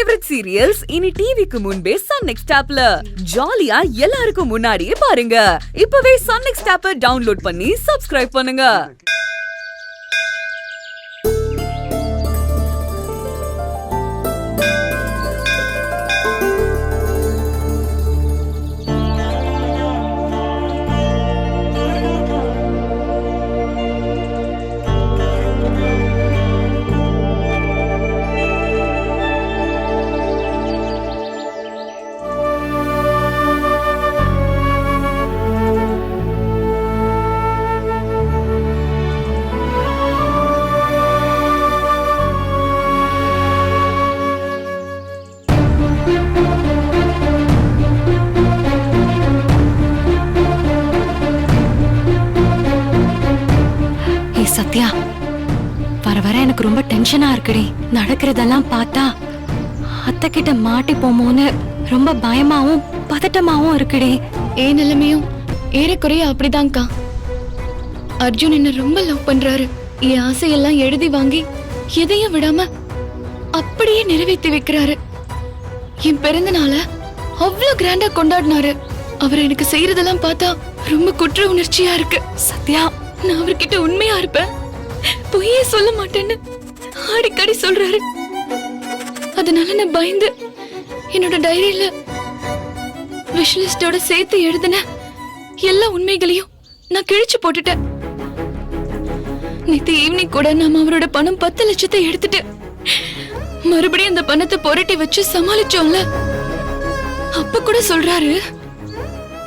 Favourite serials இனி டிவிக்கு முன்பே சன் நெக்ஸ்ட் ஆப்ல ஜாலியா எல்லாருக்கும் முன்னாடியே பாருங்க. இப்பவே சன் நெக்ஸ்ட் ஆப்பை டவுன்லோட் பண்ணி சப்ஸ்கிரைப் பண்ணுங்க. சத்யா, வர வர எனக்கு ரொம்ப டென்ஷனா இருக்குடி. நடக்கிறதெல்லாம் பார்த்தா அத்தை கிட்ட மாட்டி போமோன்னு ரொம்ப பயமாவும் பதட்டமாவும் இருக்குடி. ஏன் நிலைமையும் ஏறக்குறைய அப்படிதான்க்கா. அர்ஜுன் என்ன ரொம்ப லவ் பண்றாரு. என் ஆசையெல்லாம் எழுதி வாங்கி எதையும் விடாம அப்படியே நிறைவேற்றி வைக்கிறாரு. என் பிறந்த நாள அவ்வளவு கிராண்டா கொண்டாடினாரு. அவர் எனக்கு செய்யறதெல்லாம் பார்த்தா ரொம்ப குற்ற உணர்ச்சியா இருக்கு. சத்யா, நான் அவர்கிட்ட உண்மையா இருப்பேன், பொய்யே சொல்ல மாட்டேன்னு அடிக்கடி சொல்றாரு. அதனால நான் பயந்து என்னோட டைரியில விஷலிஸ்டோட சேர்த்து எழுதின எல்லா உண்மைகளையும் நான் கிழிச்சு போட்டுட்டேன். நேத்து ஈவினிங் கூட நாம அவரோட பணம் 10 லட்சத்தை எடுத்துட்டு மறுபடியும் அந்த பணத்தை புரட்டி வச்சு சமாளிச்சோம்ல. அப்ப கூட சொல்றாரு,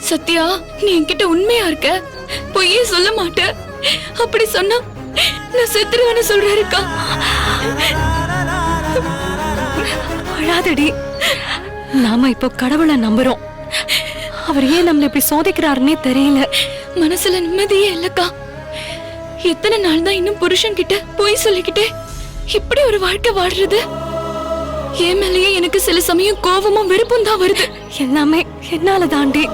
சத்யா நீ என்கிட்ட உண்மையா இருக்க, பொய்யே சொல்ல மாட்ட, அப்படி சொன்னா நான் செத்துருவேன்னு சொல்றாருக்கா. அழாதடி. நாம இப்போ கடவுளை நம்புறோம். அவர் ஏன் நம்மள இப்படி சோதிக்கிறாருன்னே தெரியல. மனசுல நிம்மதியே இல்லக்கா. எத்தனை நாள் தான் இன்னும் புருஷன் கிட்ட பொய் சொல்லிக்கிட்டே இப்படி ஒரு வாழ்க்கை வாழ்றது? என் மேலேயே எனக்கு சில சமயம் கோபமும் வெறுப்பும் தான் வருது. எல்லாமே என்னால தாண்டி.